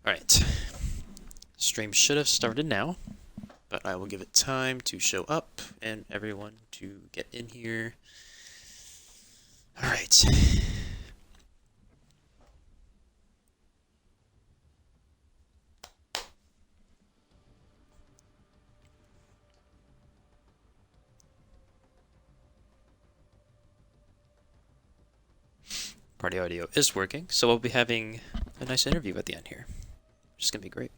Alright. Stream should have started now, but I will give it time to show up and everyone to get in here. Alright. Party audio is working, so we'll be having a nice interview at the end here. Which is going to be great.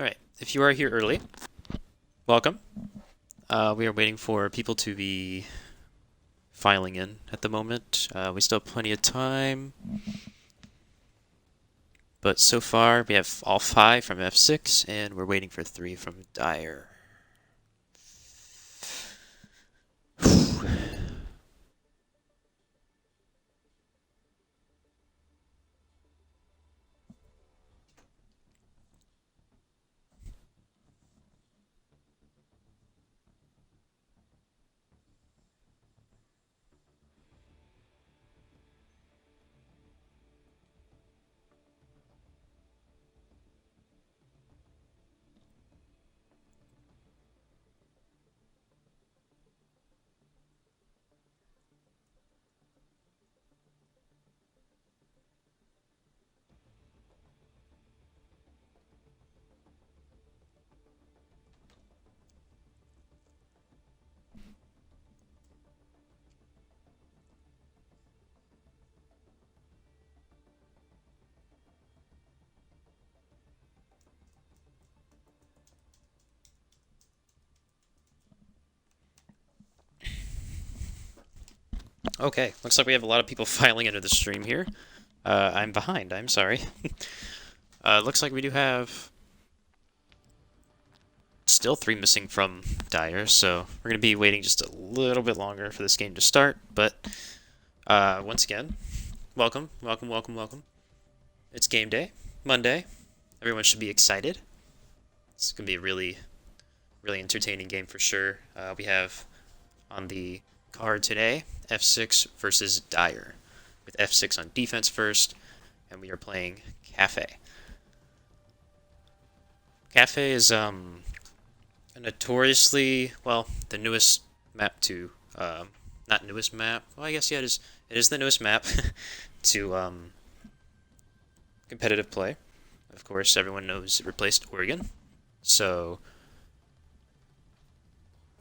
Alright, if you are here early, welcome. We are waiting for people to be filing in at the moment. We still have plenty of time. But so far, we have all 5 from F6, and we're waiting for 3 from Dyer. Okay, looks like we have a lot of people filing into the stream here. I'm behind, I'm sorry. Looks like we do have still 3 missing from Dyer, so we're going to be waiting just a little bit longer for this game to start, but once again, welcome. It's game day, Monday. Everyone should be excited. It's going to be a really entertaining game for sure. We have on the card today F6 versus Dyer, with F6 on defense first, and we are playing Cafe. Cafe is a notoriously, well, the newest map to, not newest map, well, I guess, yeah, it is the newest map to competitive play. Of course, everyone knows it replaced Oregon, so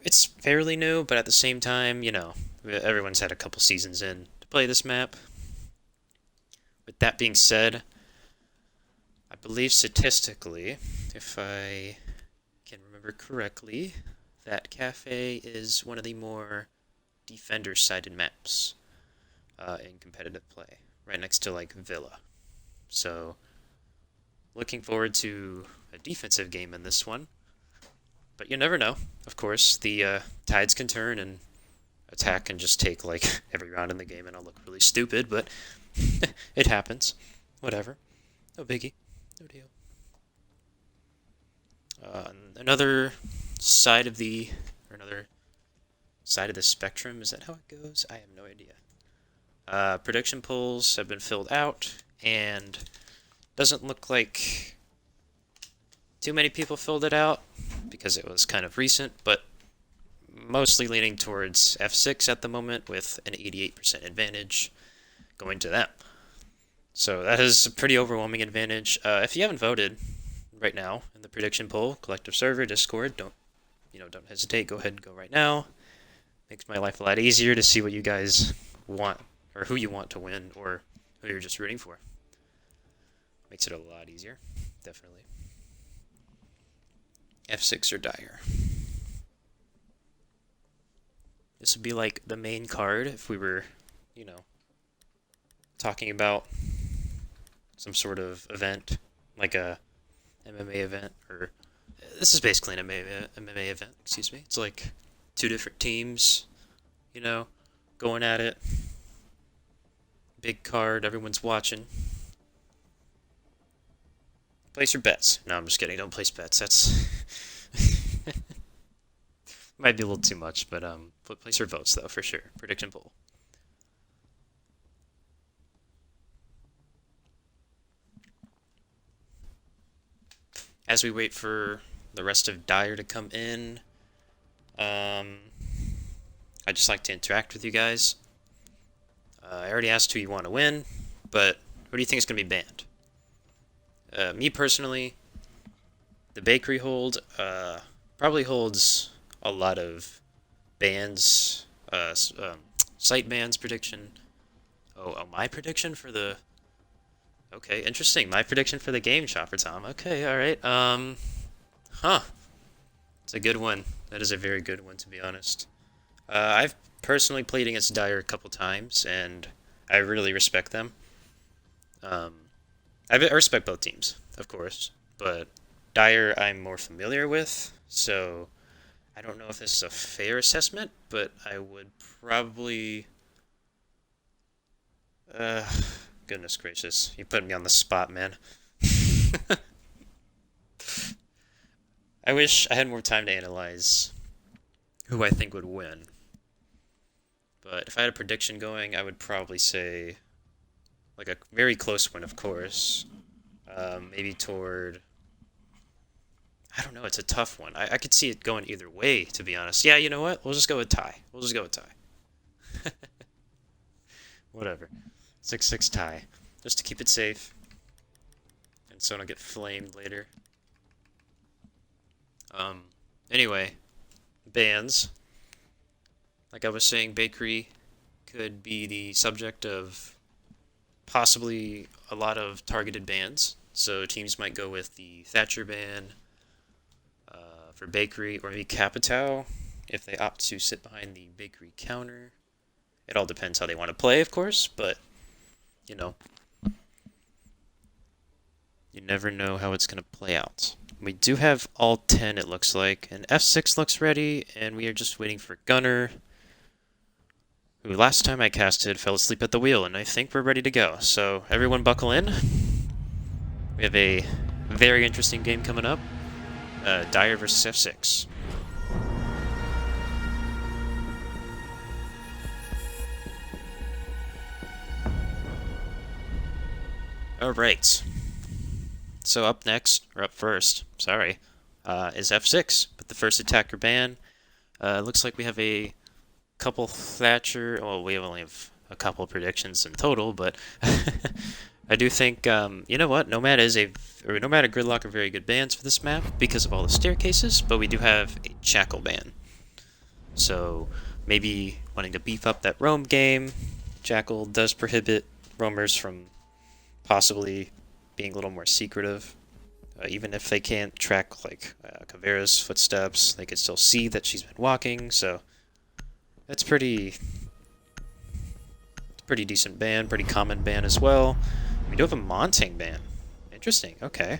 it's fairly new, but at the same time, you know, everyone's had a couple seasons in to play this map. With that being said, I believe statistically, if I can remember correctly, that Cafe is one of the more defender-sided maps in competitive play, right next to like Villa. So, looking forward to a defensive game in this one. But you never know. Of course, the tides can turn and attack can just take like every round in the game and I'll look really stupid, but it happens. Whatever. No biggie. No deal. Another side of the spectrum, is that how it goes? I have no idea. Prediction polls have been filled out, and Doesn't look like too many people filled it out because it was kind of recent, but mostly leaning towards F6 at the moment with an 88% advantage going to them. So that is a pretty overwhelming advantage. If you haven't voted right now in the prediction poll, collective server, Discord, don't hesitate. Go ahead and go right now. Makes my life a lot easier to see what you guys want or who you want to win or who you're just rooting for. Makes it a lot easier, definitely. F6 or Dire. This would be like the main card if we were, talking about some sort of event, like a MMA event, or this is basically an MMA event, excuse me. It's like two different teams, going at it. Big card, everyone's watching. Place your bets. No, I'm just kidding. Don't place bets. That's might be a little too much, but place your votes though for sure. Prediction poll. As we wait for the rest of Dire to come in, I'd just like to interact with you guys. I already asked who you want to win, but who do you think is going to be banned? Me personally, the bakery hold probably holds a lot of bans, site bans prediction. Oh, my prediction for the... Okay, interesting. My prediction for the game, Chopper Tom. Okay, alright. It's a good one. That is a very good one, to be honest. I've personally played against Dire a couple times, and I really respect them. I respect both teams, of course, but Dire I'm more familiar with, so I don't know if this is a fair assessment, but I would probably... goodness gracious, you put me on the spot, man. I wish I had more time to analyze who I think would win. But if I had a prediction going, I would probably say, like a very close one, of course. Maybe toward... I don't know, it's a tough one. I could see it going either way, to be honest. Yeah, you know what? We'll just go with tie. Whatever. 6-6 tie. Just to keep it safe. And so I don't get flamed later. Anyway. Bans. Like I was saying, bakery could be the subject of possibly a lot of targeted bans. So teams might go with the Thatcher ban for bakery, or maybe Capitao if they opt to sit behind the bakery counter. It all depends how they want to play, of course, but, you never know how it's going to play out. We do have all 10, it looks like, and F6 looks ready, and we are just waiting for Gunner, who last time I casted fell asleep at the wheel, and I think we're ready to go. So everyone buckle in. We have a very interesting game coming up. Dire versus F6. Alright. So up first, is F6, with the first attacker ban. Looks like we have a couple Thatcher, well, we only have a couple predictions in total, but I do think, you know what, Nomad Gridlock are very good bans for this map because of all the staircases, but we do have a Jackal ban. So maybe wanting to beef up that roam game. Jackal does prohibit roamers from possibly being a little more secretive. Even if they can't track like Caveira's footsteps, they could still see that she's been walking, so that's pretty decent ban, pretty common ban as well. We do have a Montang ban. Interesting, okay.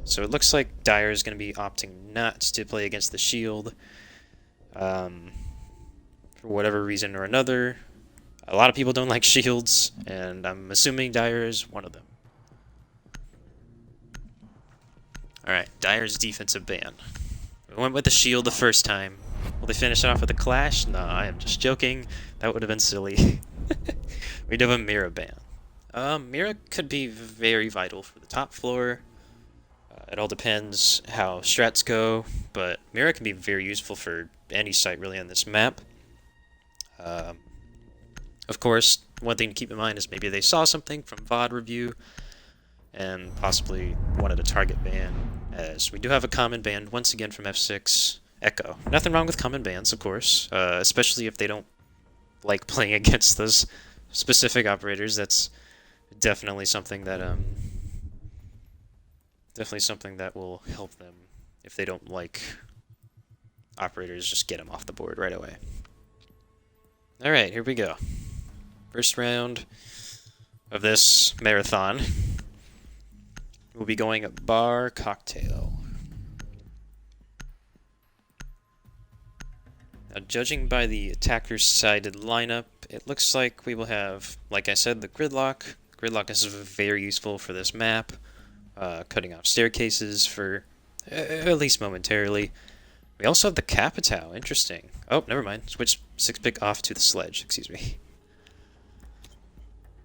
So it looks like Dire is going to be opting not to play against the shield. For whatever reason or another. A lot of people don't like shields, and I'm assuming Dire is one of them. Alright, Dire's defensive ban. We went with the shield the first time. Will they finish it off with a clash? No, I am just joking. That would have been silly. We do have a mirror ban. Mira could be very vital for the top floor. It all depends how strats go, but Mira can be very useful for any site really on this map. Um, of course, one thing to keep in mind is maybe they saw something from VOD review and possibly wanted a target ban, as we do have a common ban once again from F6 Echo. Nothing wrong with common bans, of course, especially if they don't like playing against those specific operators. That's definitely something that will help them. If they don't like operators, just get them off the board right away. Alright, here we go. First round of this marathon. We'll be going bar cocktail. Now, judging by the attacker's sided lineup, it looks like we will have, like I said, the gridlock. Gridlock is very useful for this map, cutting off staircases for at least momentarily. We also have the Capitao. Interesting. Oh, never mind. Switch 6-pick off to the sledge. Excuse me.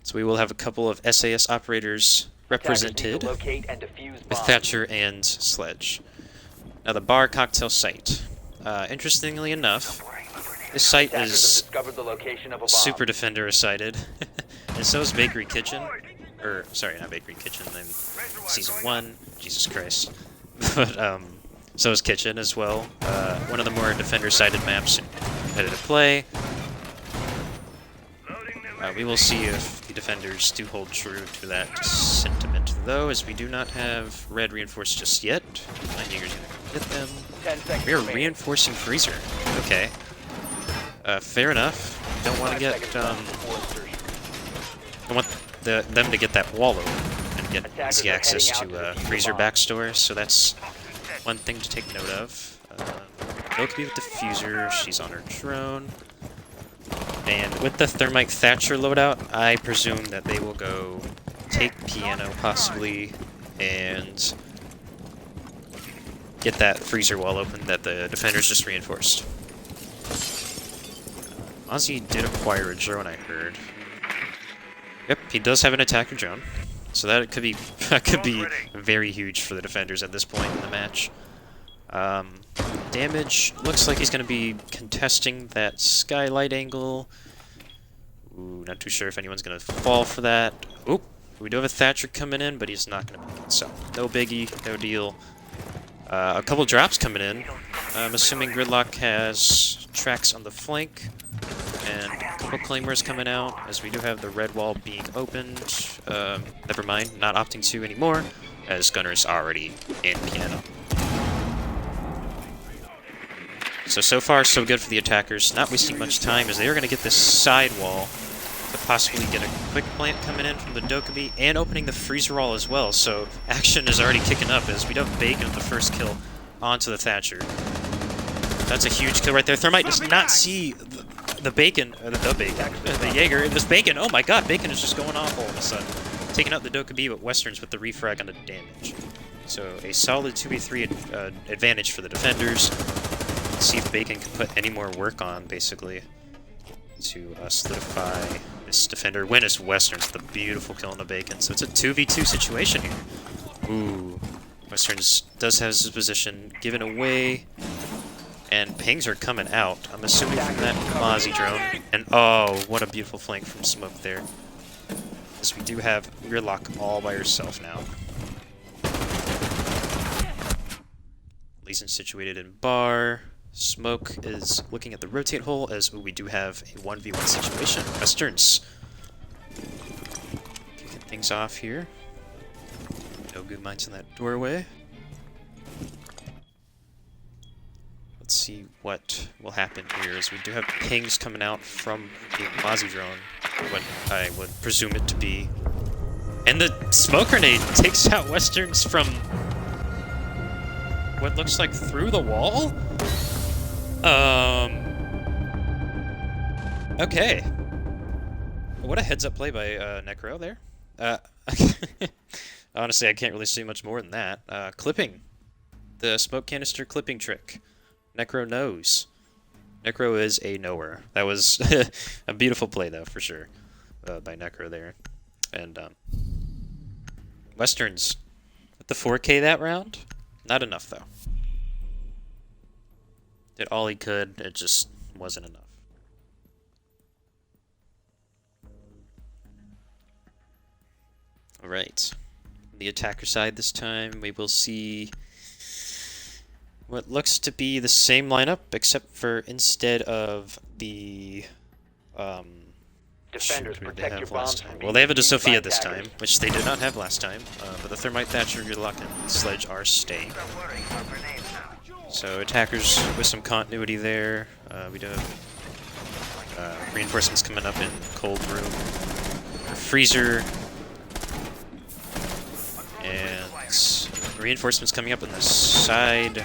So we will have a couple of SAS operators represented with Thatcher and Sledge. Now the bar cocktail site. Interestingly enough, this site is super defender-sided, and so is Bakery Kitchen. Or, sorry, not Bakery Kitchen, I'm Season 1, Jesus Christ. But, so is Kitchen as well. One of the more defender-sided maps in competitive play. We will see if the defenders do hold true to that sentiment, though, as we do not have red reinforced just yet. My Jaeger's gonna get them. We are reinforcing Freezer. Okay. Fair enough. Don't want to get, don't want them to get that wall open and get easy access to Freezer backstore, so that's one thing to take note of. Dokkaebi with Diffuser, she's on her drone. And with the Thermite Thatcher loadout, I presume that they will go take Piano, possibly, and get that freezer wall open that the defenders just reinforced. Ozzy did acquire a drone, I heard. Yep, he does have an attacker drone, so that could be very huge for the defenders at this point in the match. Damage looks like he's going to be contesting that skylight angle. Ooh, not too sure if anyone's going to fall for that. Oop, we do have a Thatcher coming in, but he's not going to make it, so no biggie, no deal. A couple drops coming in. I'm assuming Gridlock has tracks on the flank, and a couple claimers coming out, as we do have the red wall being opened. Never mind, not opting to anymore, as Gunner's already in Piano. So far, so good for the attackers. Not wasting much time, as they are going to get this side wall to possibly get a quick plant coming in from the Dokkaebi, and opening the freezer wall as well. So action is already kicking up, as we do have Bacon with the first kill onto the Thatcher. That's a huge kill right there. Thermite does not see the Bacon, the Jaeger. This Bacon, oh my god, Bacon is just going off all of a sudden. Taking out the Dokkaebi, but Westerns with the refrag on the damage. So a solid 2v3 advantage for the defenders. See if Bacon can put any more work on, basically, to solidify this defender. Win is Westerns with a beautiful kill on the Bacon. So it's a 2v2 situation here. Ooh. Westerns does have his position given away, and pings are coming out. I'm assuming from that Mozzie drone. And oh, what a beautiful flank from Smoke there. As we do have Gridlock all by herself now. Leeson situated in bar. Smoke is looking at the rotate hole, as we do have a 1v1 situation. Westerns kicking things off here. No good minds in that doorway. Let's see what will happen here, as we do have pings coming out from the Mozzie drone, what I would presume it to be. And the smoke grenade takes out Westerns from what looks like through the wall? Okay. What a heads-up play by Necro there. Honestly, I can't really see much more than that. Clipping. The smoke canister clipping trick. Necro knows. Necro is a knower. That was a beautiful play, though, for sure, by Necro there. And Western's with the 4K that round. Not enough, though. Did all he could, it just wasn't enough. Alright. The attacker side this time, we will see what looks to be the same lineup, except for instead of the Defenders, protect your bombs. well, they have a Sophia this time, which they did not have last time. But the Thermite Thatcher, Gridlock, and Sledge are staying. So attackers with some continuity there. We do have reinforcements coming up in Cold Room, Freezer, and reinforcements coming up in the side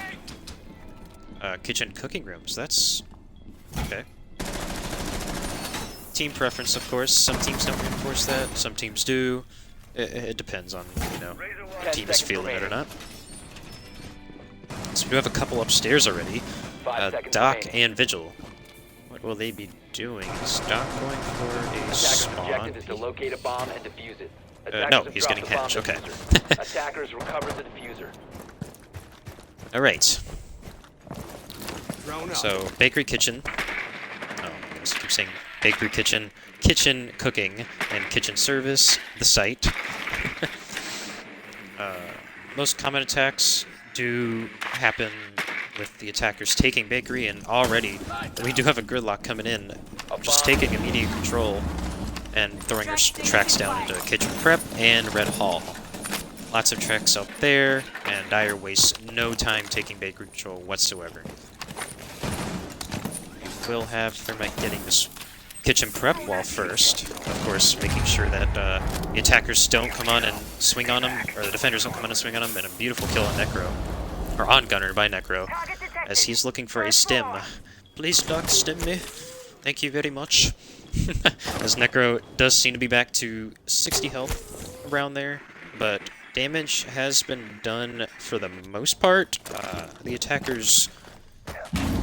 kitchen cooking rooms. That's okay. Team preference, of course. Some teams don't reinforce that. Some teams do. It depends on, you know, the team is feeling it or not. So we do have a couple upstairs already. Doc and Vigil. What will they be doing? Is Doc going for a spawn? Objective is to locate a bomb and defuse it. No, he's getting hatched. Okay. Attackers recover the diffuser. Alright. So, bakery kitchen. Oh, I just keep saying bakery kitchen. Kitchen cooking and kitchen service. The site. Most common attacks do happen with the attackers taking bakery, and already we do have a Gridlock coming in, just taking immediate control and throwing her tracks down into kitchen prep and red hall. Lots of tracks out there, and Dire wastes no time taking bakery control whatsoever. We will have Thermite getting this kitchen prep wall first, of course, making sure that the attackers don't come on and swing on him, or the defenders don't come on and swing on him, and a beautiful kill on Necro, or on Gunner by Necro, as he's looking for a stim. Please, Doc, stim me. Thank you very much. As Necro does seem to be back to 60 health around there, but damage has been done for the most part. The attackers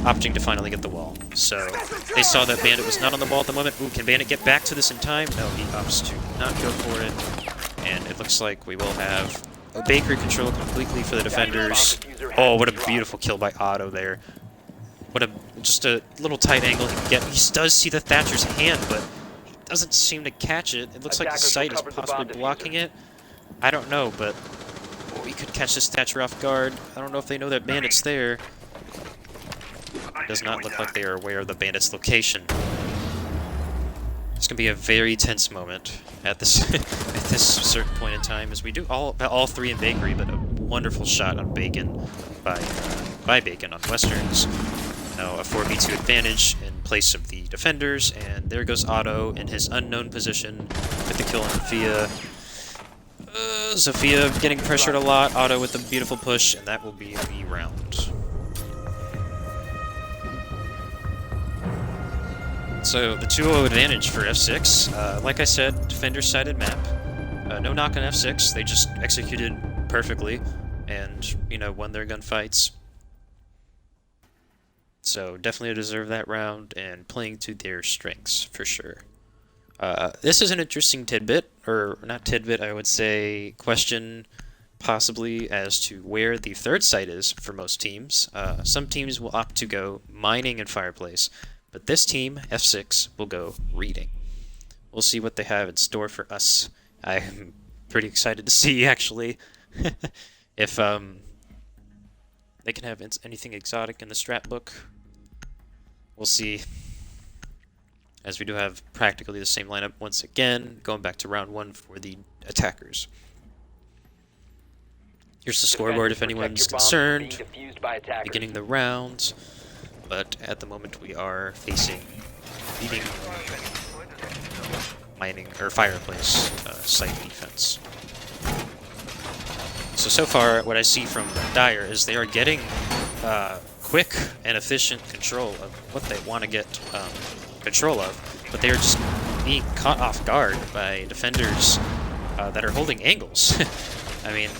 opting to finally get the wall. So they saw that Bandit was not on the wall at the moment. Ooh, can Bandit get back to this in time? No, he opts to not go for it. And it looks like we will have a bakery control completely for the defenders. Oh, what a beautiful kill by Otto there. What a, just a little tight angle he can get. He does see the Thatcher's hand, but he doesn't seem to catch it. It looks like the sight is possibly blocking it. I don't know, but we could catch this Thatcher off guard. I don't know if they know that Bandit's there. It does not look like they are aware of the Bandit's location. It's going to be a very tense moment at this at this certain point in time, as we do all three in bakery, but a wonderful shot on Bacon by Bacon on Westerns. Now a 4v2 advantage in place of the defenders, and there goes Otto in his unknown position with the kill on Sophia. Sophia getting pressured a lot, Otto with a beautiful push, and that will be the round. So the 2-0 advantage for F6. Like I said, defender-sided map. No knock on F6. They just executed perfectly and, you know, won their gunfights. So definitely deserve that round and playing to their strengths for sure. This is an interesting tidbit, or not tidbit, I would say question possibly as to where the third site is for most teams. Some teams will opt to go mining and fireplace. But this team, F6, will go reading. We'll see what they have in store for us. I'm pretty excited to see, actually, if they can have anything exotic in the strat book. We'll see, as we do have practically the same lineup once again, going back to round 1 for the attackers. Here's the scoreboard if anyone's concerned, beginning the rounds. But at the moment we are facing leading mining or fireplace site defense. So far what I see from Dire is they are getting quick and efficient control of what they want to get control of, but they are just being caught off guard by defenders that are holding angles. I mean,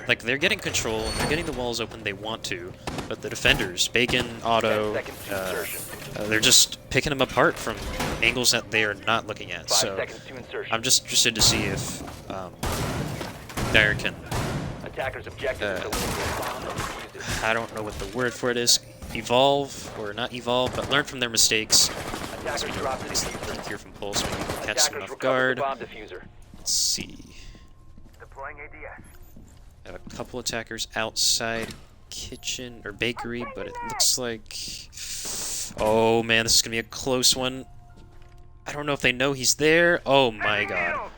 like, they're getting control, and they're getting the walls open they want to, but the defenders, Bacon, 10 Otto, seconds to insertion. they're just picking them apart from angles that they are not looking at. 5 So seconds to insertion. I'm just interested to see if Dire can, Attackers' objective is to locate a bomb and defuse it. I don't know what the word for it is, evolve, or not evolve, but learn from their mistakes. Attackers drop the Nice diffuser. peek here from Pulse, maybe you can catch them Attackers off recover guard. the bomb diffuser. Let's see. Deploying ADS. I have a couple attackers outside kitchen or bakery, but it looks like... Oh man, this is gonna be a close one. I don't know if they know he's there. Oh my god.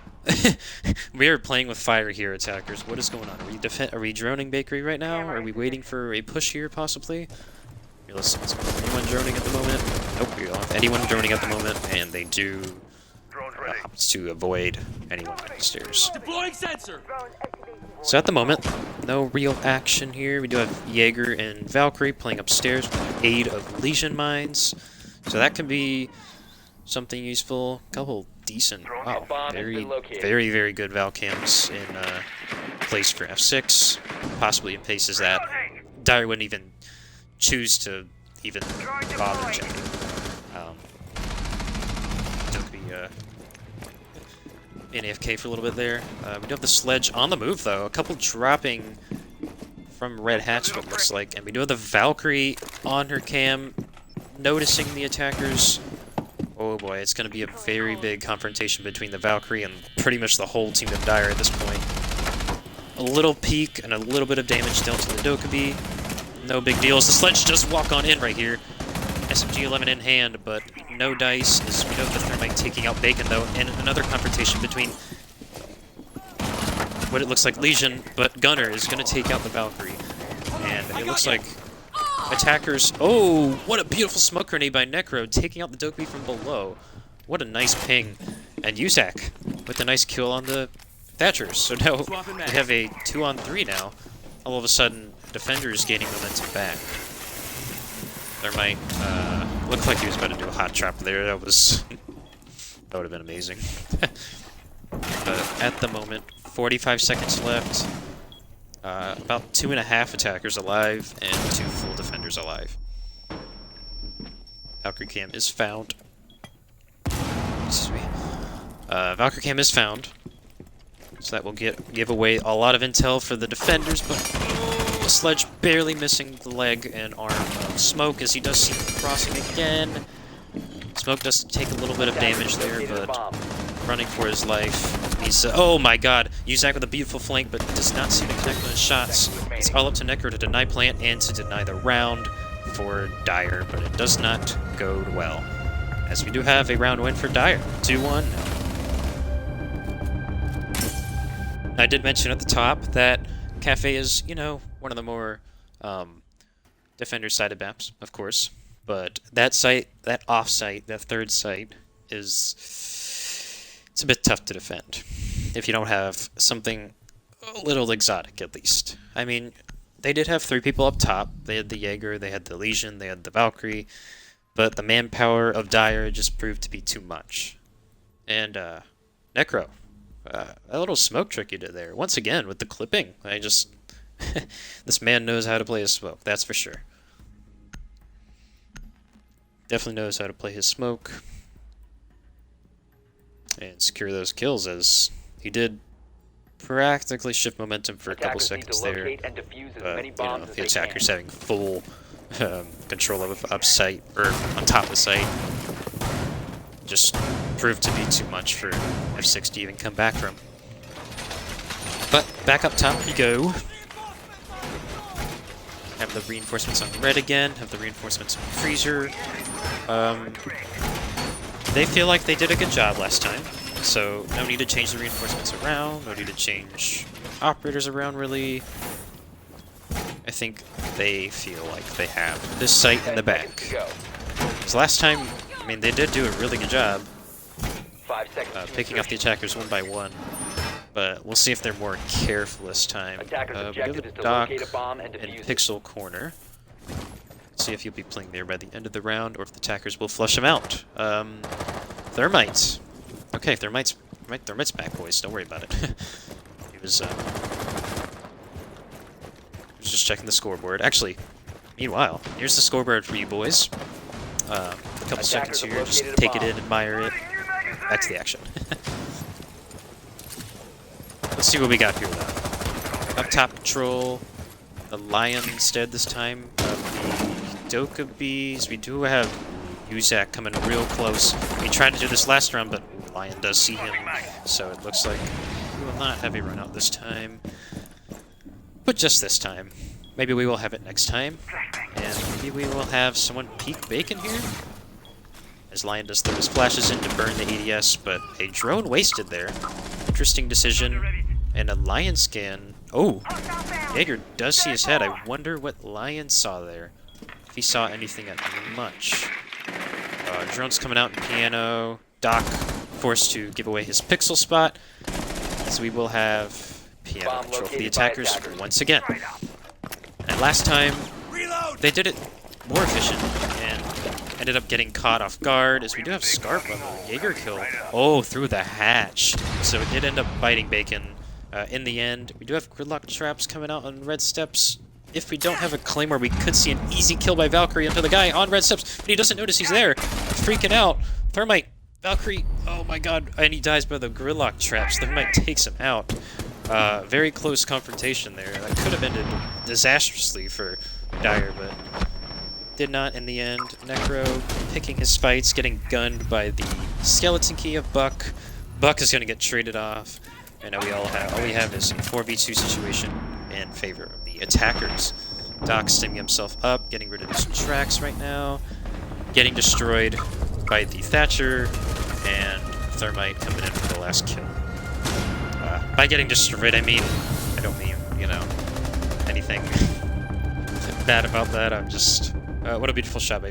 We are playing with fire here, attackers. What is going on? Are we droning bakery right now? Are we waiting for a push here, possibly? Here, listen, is anyone droning at the moment? Nope, we don't have anyone droning at the moment, and they do opt to avoid anyone upstairs. Deploying sensor. So at the moment, no real action here. We do have Jaeger and Valkyrie playing upstairs with the aid of Legion mines. So that can be something useful. Couple decent, wow, very good Val cams in place for F6. Possibly in places that Dire wouldn't even choose to even bother checking. Don't be in AFK for a little bit there. We do have the sledge on the move though. A couple dropping from Red Hatch, what it looks like, and we do have the Valkyrie on her cam, noticing the attackers. Oh boy, it's going to be a very big confrontation between the Valkyrie and pretty much the whole team of Dire at this point. A little peek and a little bit of damage dealt to the Dokkaebi. No big deals. The sledge does walk on in right here. SMG-11 in hand, but no dice, as we know the Thermite taking out Bacon though, and another confrontation between what it looks like Legion, but Gunner is going to take out the Valkyrie. And it looks like attackers... Oh, what a beautiful smoke grenade by Necro, taking out the Dokkaebi from below. What a nice ping. And Yusak with a nice kill on the Thatchers. So now we have a 2-on-3 now. All of a sudden, Defender's gaining momentum back. There might look like he was about to do a hot trap there. That was... that would have been amazing. But at the moment, 45 seconds left. About 2.5 attackers alive and 2 full defenders alive. Valkyrie cam is found. Excuse me. Valkyrie cam is found. So that will give away a lot of intel for the defenders, but the sledge barely missing the leg and arm of Smoke as he does see him crossing again. Smoke does take a little bit of damage there, but running for his life. He's oh my god, Uzak with a beautiful flank, but does not seem to connect on his shots. It's all up to Necro to deny plant and to deny the round for Dire, but it does not go well. As we do have a round win for Dire. 2-1 now. I did mention at the top that Cafe is, you know, one of the more defender-sided maps, of course. But that site, that off-site, that third site, it's a bit tough to defend. If you don't have something a little exotic, at least. I mean, they did have 3 people up top. They had the Jaeger, they had the Legion, they had the Valkyrie. But the manpower of Dire just proved to be too much. And, Necro. A little smoke trick you did there. Once again, with the clipping. I just... this man knows how to play his smoke, that's for sure. Definitely knows how to play his smoke. And secure those kills, as he did practically shift momentum for a couple seconds there. But, you know, the attacker's having full control of up site, or on top of the site. Just proved to be too much for F6 to even come back from. But back up top we go. Have the reinforcements on red again, have the reinforcements on freezer. They feel like they did a good job last time, so no need to change the reinforcements around, no need to change operators around really. I think they feel like they have this site in the back. Because last time, I mean, they did do a really good job picking off the attackers one by one, but we'll see if they're more careful this time. We go to Doc and Pixel Corner. See if he'll be playing there by the end of the round, or if the attackers will flush him out. Thermite. Okay, Thermite's back, boys. Don't worry about it. He was just checking the scoreboard. Actually, meanwhile, here's the scoreboard for you boys. A couple seconds here, just take it in, admire it. Back to the action. Let's see what we got here, though. Up top control, the Lion instead this time of the Doka Bees. We do have Uzak coming real close. We tried to do this last round, but Lion does see him, so it looks like we will not have a run out this time. But just this time. Maybe we will have it next time. And maybe we will have someone peek bacon here? As Lion does throw his flashes in to burn the ADS, but a drone wasted there. Interesting decision. And a Lion scan. Oh! Jaeger does see his head. I wonder what Lion saw there. If he saw anything at much. Drone's coming out in piano. Doc forced to give away his pixel spot. So we will have piano control for the attackers once again. And last time, they did it more efficient and ended up getting caught off guard, as we do have Scarp on the Jaeger kill. Oh, through the hatch. So it did end up biting bacon in the end. We do have gridlock traps coming out on red steps. If we don't have a Claymore, we could see an easy kill by Valkyrie onto the guy on red steps, but he doesn't notice he's there. Freaking out. Thermite, Valkyrie, oh my god, and he dies by the gridlock traps. Thermite takes him out. Very close confrontation there. That could have ended disastrously for Dire, but did not in the end. Necro picking his fights, getting gunned by the skeleton key of Buck. Buck is going to get traded off, and now all we have is a 4v2 situation in favor of the attackers. Doc stemming himself up, getting rid of his tracks right now, getting destroyed by the Thatcher, and Thermite coming in for the last kill. By getting destroyed, I don't mean, you know, anything bad about that. I'm just, what a beautiful shot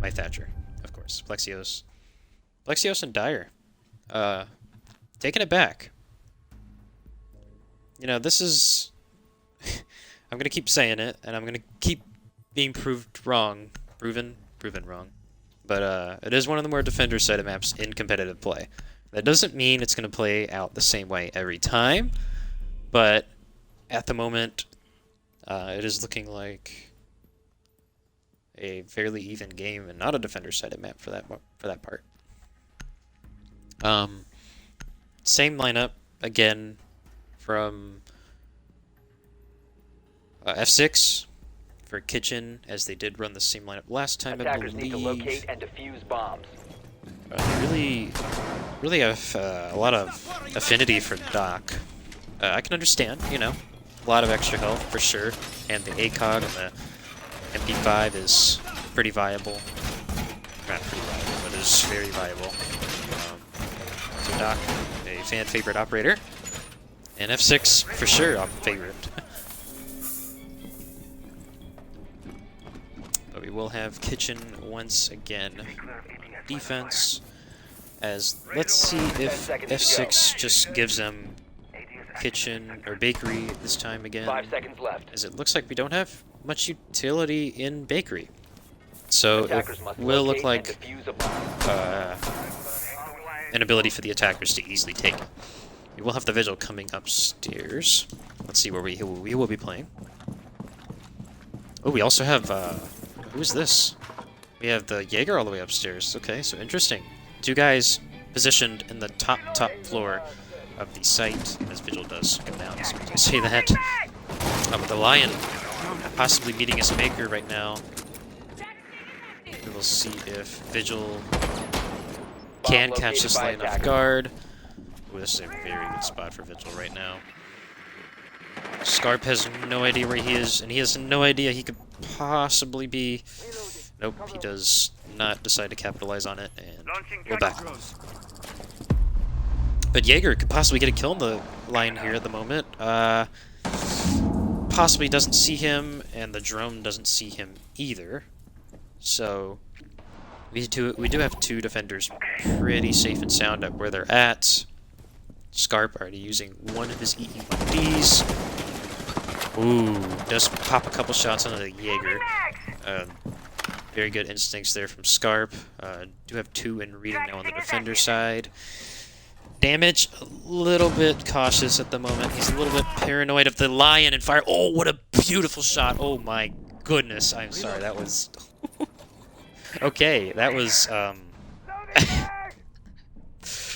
by Thatcher, of course. Plexios and Dire, taking it back. You know, this is, I'm gonna keep saying it, and I'm gonna keep being proven wrong. But it is one of the more defender-sided maps in competitive play. That doesn't mean it's going to play out the same way every time, but at the moment, it is looking like a fairly even game and not a defender-sided map for that part. Same lineup again from F6 for Kitchen, as they did run the same lineup last time. Attackers I need to believe. locate and defuse bombs. Really have a lot of affinity for Doc. I can understand, you know, a lot of extra health for sure, and the ACOG and the MP5 is pretty viable. Not pretty viable, but is very viable. So Doc, a fan favorite operator, and F6 for sure a favorite. But we will have Kitchen once again on defense. As let's see if F6 just gives them Kitchen or Bakery this time again. 5 seconds left. As it looks like we don't have much utility in Bakery. So it will look like an ability for the attackers to easily take it. We will have the Vigil coming upstairs. Let's see where we will be playing. Oh, we also have, who is this? We have the Jaeger all the way upstairs. Okay, so interesting. Two guys positioned in the top floor of the site, as Vigil does go down, as soon as I say that. With the Lion possibly meeting his maker right now. We will see if Vigil can catch this Lion off guard. Ooh, this is a very good spot for Vigil right now. Scarp has no idea where he is, and he has no idea he could possibly be. Nope, he does not decide to capitalize on it, and we're back. But Jaeger could possibly get a kill on the Lion here at the moment. Possibly doesn't see him, and the drone doesn't see him either. So we do have two defenders pretty safe and sound at where they're at. Scarp already using one of his EE1Ds. Ooh, does pop a couple shots onto the Jaeger. Very good instincts there from Scarp. Do have 2 in reading now on the defender side. Damage, a little bit cautious at the moment. He's a little bit paranoid of the Lion and fire. Oh, what a beautiful shot. Oh my goodness. I'm sorry. That was okay. That was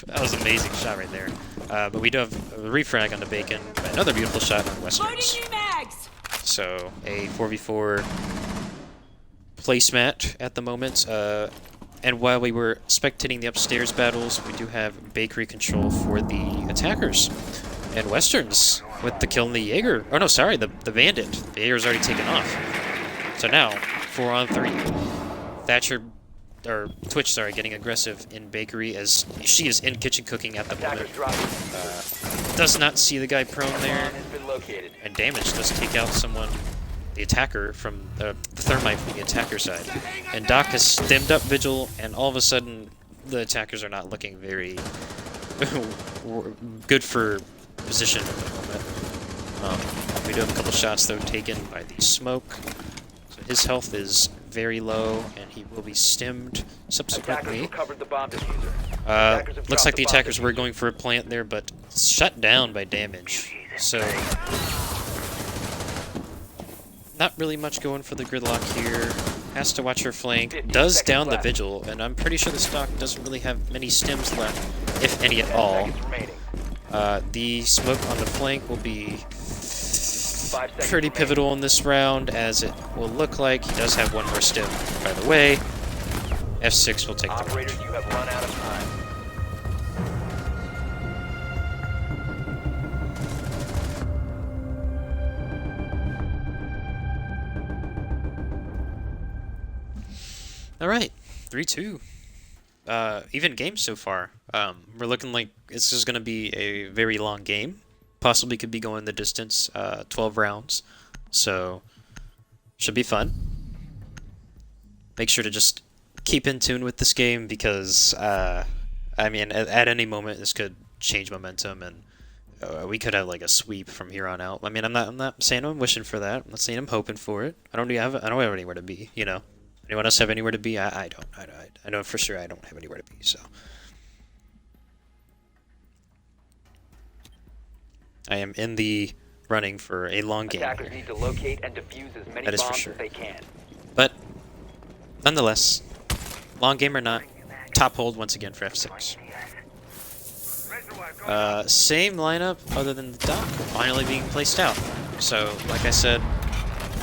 that was an amazing shot right there. But we do have a refrag on the Bacon. Another beautiful shot on Westerns. So a 4v4 placemat at the moment. And while we were spectating the upstairs battles, we do have bakery control for the attackers. And Westerns with the kill in the Jaeger. Oh no, sorry, the Bandit. The Jaeger's already taken off. So now, 4 on 3. Thatcher, or Twitch, sorry, getting aggressive in bakery as she is in kitchen cooking at the moment. Does not see the guy prone there. And damage does take out someone, the attacker, from the thermite from the attacker side. And Doc has stemmed up Vigil, and all of a sudden, the attackers are not looking very good for position at the moment. We do have a couple shots, though, taken by the smoke. So his health is very low, and he will be stemmed subsequently. Looks like the attackers were going for a plant there, but shut down by damage. So not really much going for the gridlock here. Has to watch her flank. Does down the Vigil, and I'm pretty sure the stock doesn't really have many stems left, if any at all. The smoke on the flank will be pretty pivotal in this round, as it will look like. He does have one more stem, by the way. F6 will take the round. You have run out of time. Alright, 3-2. Even game so far. We're looking like this is going to be a very long game. Possibly could be going the distance, 12 rounds. So, should be fun. Make sure to just keep in tune with this game because, I mean, at any moment this could change momentum and we could have like a sweep from here on out. I mean, I'm not saying I'm wishing for that. I'm not saying I'm hoping for it. I don't have anywhere to be, you know. Anyone else have anywhere to be? I don't. I know for sure I don't have anywhere to be, so. I am in the running for a long game Attackers here. need to locate and defuse as many That is for bombs sure. as they can. But, nonetheless, long game or not, top hold once again for F6. Same lineup other than the Doc finally being placed out. So, like I said,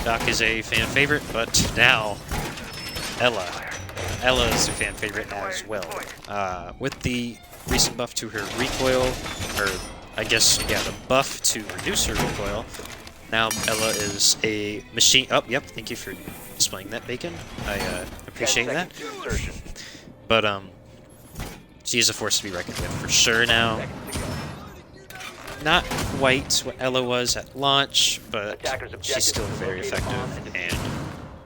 Doc is a fan favorite, but now Ella is a fan favorite as well. With the recent buff to her recoil, or I guess, yeah, the buff to reduce her recoil, now Ella is a machine. Oh, yep, thank you for displaying that, Bacon. I appreciate that. But, she is a force to be reckoned with for sure now. Not quite what Ella was at launch, but she's still very effective and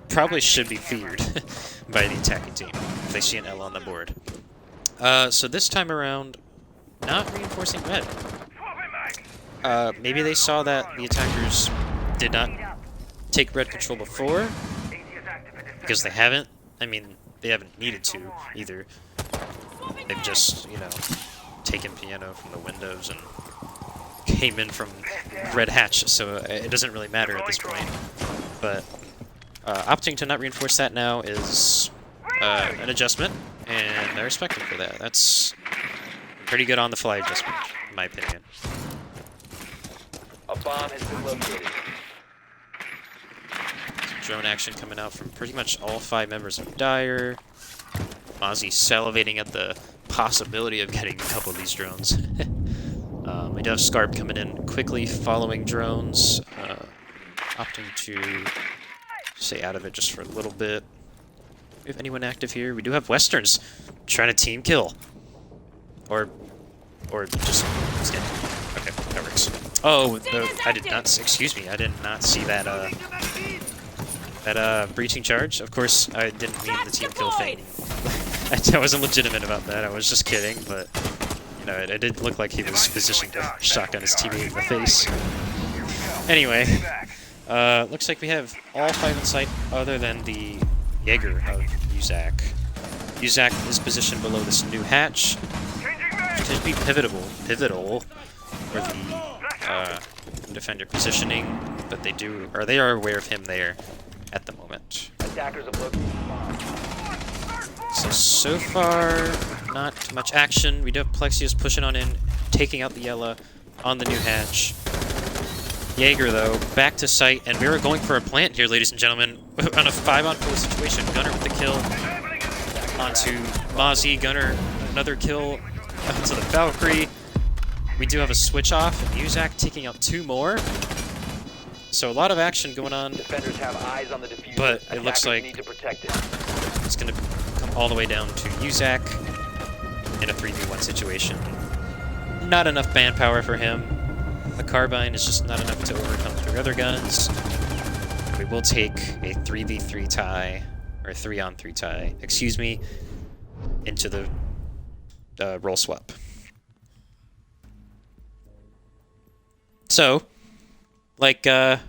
probably should be feared by the attacking team if they see an Ella on the board. So this time around, not reinforcing red. Maybe they saw that the attackers did not take red control before, because they haven't. I mean, they haven't needed to either. They've just, you know, taken piano from the windows and came in from red hatch, so it doesn't really matter at this point. But opting to not reinforce that now is an adjustment, and I respect them for that. That's pretty good on-the-fly adjustment, in my opinion. A bomb has been located. Some drone action coming out from pretty much all 5 members of Dire. Mozzie salivating at the possibility of getting a couple of these drones. We do have Scarp coming in quickly following drones, opting to stay out of it just for a little bit. Do we have anyone active here? We do have Westerns trying to team kill. Or just stand. Okay, that works. Oh, I did not, excuse me, I did not see that, breaching charge. Of course, I didn't mean the team kill thing. I wasn't legitimate about that, I was just kidding, but, you know, it did look like he was positioned to shotgun his teammate in the face. Anyway, looks like we have all 5 in sight other than the Jaeger of Uzak. Uzak is positioned below this new hatch, which could be pivotal for the defender positioning, but they are aware of him there at the moment. Attackers have located the bomb. So far, not much action. We do have Plexios pushing on in, taking out the Yella on the new hatch. Jaeger, though, back to site, and we are going for a plant here, ladies and gentlemen, on a 5-on-4 situation. Gunner with the kill onto Mozzie. Gunner, another kill onto the Valkyrie. We do have a switch off, and Muzak taking out 2 more. So a lot of action going on, Defenders have eyes on the diffuser. but it looks Attackers like need to protect it. it's going to come all the way down to Muzak in a 3v1 situation. Not enough manpower for him. The carbine is just not enough to overcome 3 other guns. We will take a 3v3 tie, or 3-on-3 tie, excuse me, into the roll swap. So, like other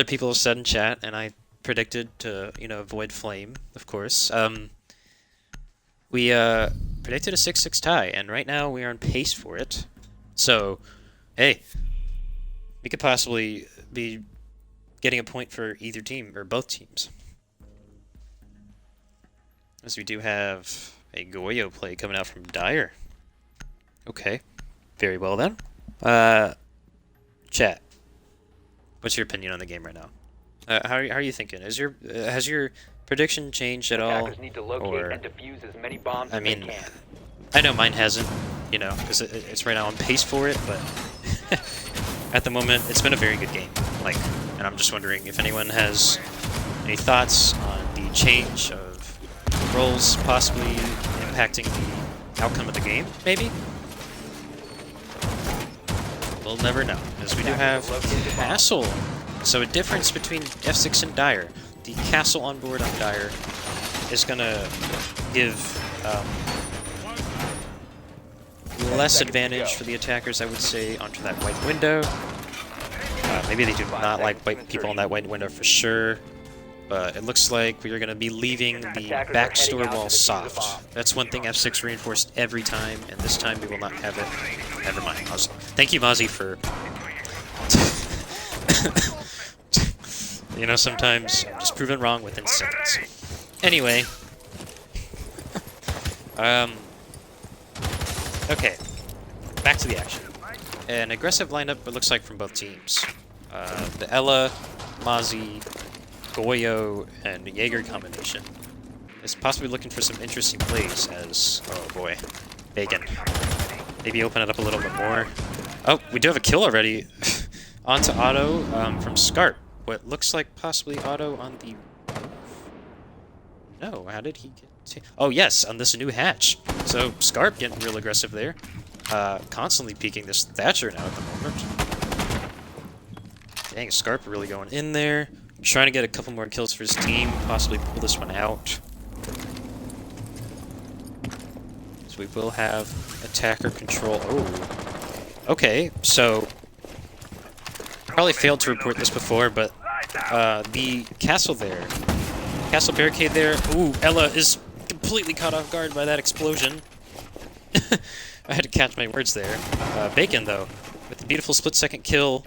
people have said in chat, and I predicted to, avoid flame, of course, we predicted a 6-6 tie, and right now we are on pace for it. So, hey, we could possibly be getting a point for either team, or both teams. As we do have a Goyo play coming out from Dire. Okay, very well then. Chat, what's your opinion on the game right now? How are you thinking? Has your prediction changed at all? Attackers need to locate and defuse as many bombs as they can. I know mine hasn't, because it's right now on pace for it, but at the moment, it's been a very good game. And I'm just wondering if anyone has any thoughts on the change of roles possibly impacting the outcome of the game, maybe? We'll never know, as we do have Castle. So a difference between F6 and Dire. The Castle on board on Dire is going to give less advantage for the attackers, I would say, onto that white window. Maybe they do not like white people on that white window for sure. But it looks like we are going to be leaving the backstore wall soft. That's one thing F6 reinforced every time, and this time we will not have it. Never mind. Thank you, Mozzie, for... sometimes I'm just proven wrong within seconds. Anyway. Okay. Back to the action. An aggressive lineup, it looks like, from both teams. The Ella, Mozzie, Goyo, and Jaeger combination is possibly looking for some interesting plays as... Oh boy. Bacon. Maybe open it up a little bit more. Oh, we do have a kill already. Onto Otto from Scarp. What looks like possibly Otto on the... No, how did he get to... Oh yes, on this new hatch. So Scarp getting real aggressive there. Constantly peeking this Thatcher now at the moment. Dang, Scarp really going in there. Trying to get a couple more kills for his team, possibly pull this one out. So we will have attacker control. Oh. Okay, so... Probably failed to report this before, but the castle there. Castle barricade there. Ooh, Ella is completely caught off guard by that explosion. I had to catch my words there. Bacon, though, with the beautiful split-second kill,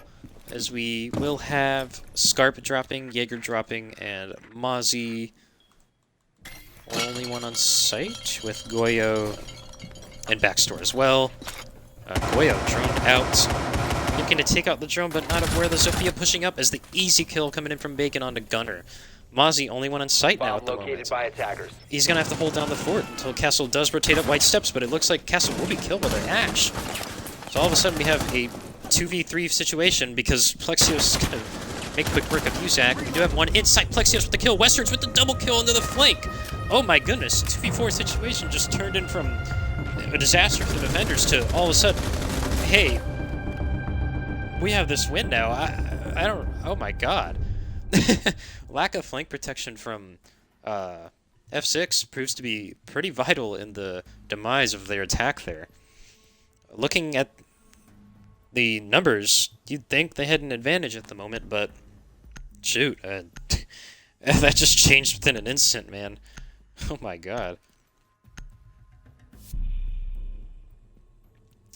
as we will have Scarp dropping, Jaeger dropping, and Mozzie only one on site, with Goyo and Backstore as well. Goyo droned out, looking to take out the drone, but not aware of the Zofia pushing up as the easy kill coming in from Bacon onto Gunner. Mozzie only one on site now at the moment. By attackers. He's going to have to hold down the fort until Castle does rotate up white steps, but it looks like Castle will be killed with an Ash. So all of a sudden we have a 2v3 situation because Plexios is going to make quick work of Muzak. We do have one inside Plexios with the kill. Westerns with the double kill into the flank. Oh my goodness, 2v4 situation just turned in from a disaster for the defenders to all of a sudden, hey, we have this win now. I don't, oh my god. Lack of flank protection from F6 proves to be pretty vital in the demise of their attack there. Looking at the numbers, you'd think they had an advantage at the moment, but shoot, that just changed within an instant, man. Oh my god.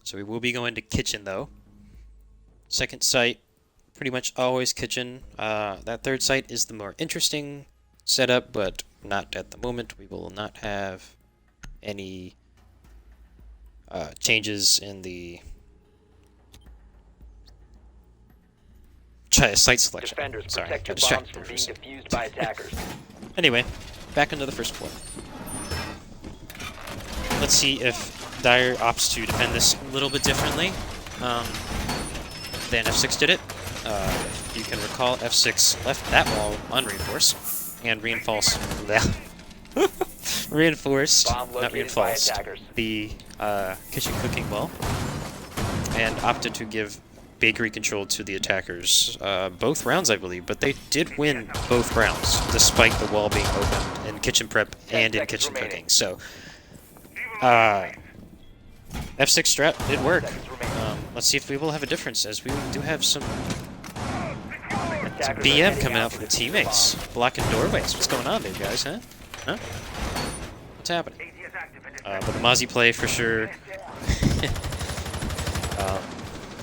So we will be going to kitchen, though. Second site, pretty much always kitchen. That third site is the more interesting setup, but not at the moment. We will not have any changes in the site selection. Defenders, Sorry, protect got your bombs distracted from there for a being second. defused by attackers. Anyway, back into the first floor. Let's see if Dire opts to defend this a little bit differently than F6 did it. If you can recall, F6 left that wall unreinforced and reinforced reinforced, Bomb not located by reinforced, attackers. the kitchen cooking wall, and opted to give bakery control to the attackers. Both rounds, I believe, but they did win both rounds, despite the wall being opened in kitchen prep and in kitchen remaining. cooking. So, F6 strat did work. Let's see if we will have a difference, as we do have some Attackers are BM heading coming out to from the defuse teammates, blocking doorways. What's going on there, guys, huh? Huh? What's happening? But the Mozzie play for sure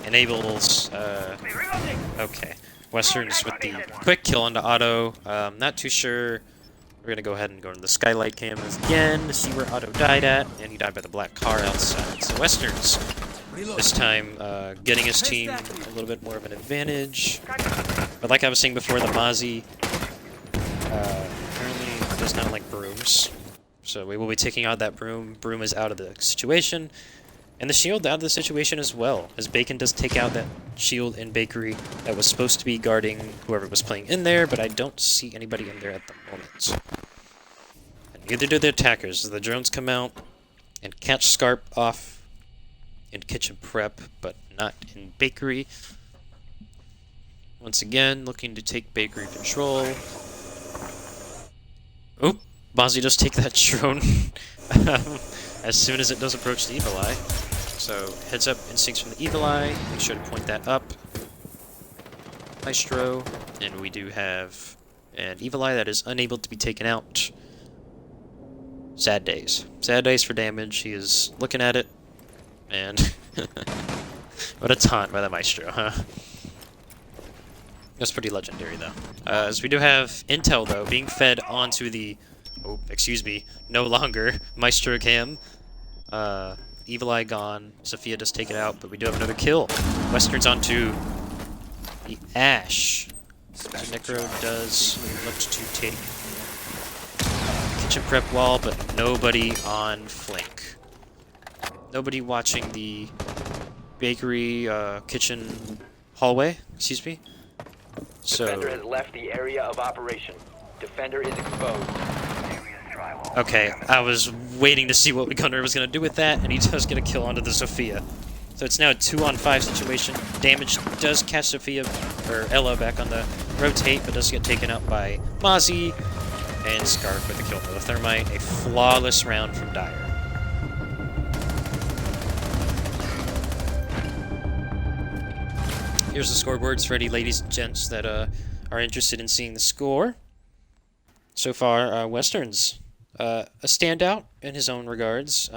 enables, okay, Westerns with the quick kill onto Otto. Not too sure. We're going to go ahead and go into the skylight cameras again to see where Otto died at, and he died by the black car outside. So Westerns, this time, getting his team a little bit more of an advantage. But like I was saying before, the Mozzie apparently does not like brooms. So we will be taking out that broom. Broom is out of the situation. And the shield out of the situation as well, as Bacon does take out that shield in Bakery that was supposed to be guarding whoever was playing in there, but I don't see anybody in there at the moment. And neither do the attackers. The drones come out and catch Scarp off in kitchen prep, but not in Bakery. Once again, looking to take Bakery control. Oh, Mozzie does take that drone as soon as it does approach the Evil Eye. So, heads up instincts from the Evil Eye. Make sure to point that up. Maestro. And we do have an Evil Eye that is unable to be taken out. Sad days. Sad days for damage. He is looking at it. And what a taunt by the Maestro, huh? That's pretty legendary, though. As we do have intel, though, being fed onto the... Oh, excuse me. No longer Maestro Cam. Evil Eye gone. Sophia does take it out, but we do have another kill. Westerns onto the Ash. So Necro does look to take kitchen prep wall, but nobody on flank. Nobody watching the bakery kitchen hallway, excuse me. Defender has So, left the area of operation. Defender is exposed. okay, I was waiting to see what Gunnar was going to do with that, and he does get a kill onto the Sophia. So it's now a 2-on-5 situation. Damage does catch Sophia, or Ella, back on the rotate, but does get taken out by Mozzie, and Scarf with a kill for the Thermite. A flawless round from Dire. Here's the scoreboards for any ladies and gents that are interested in seeing the score. So far, Westerns, a standout in his own regards,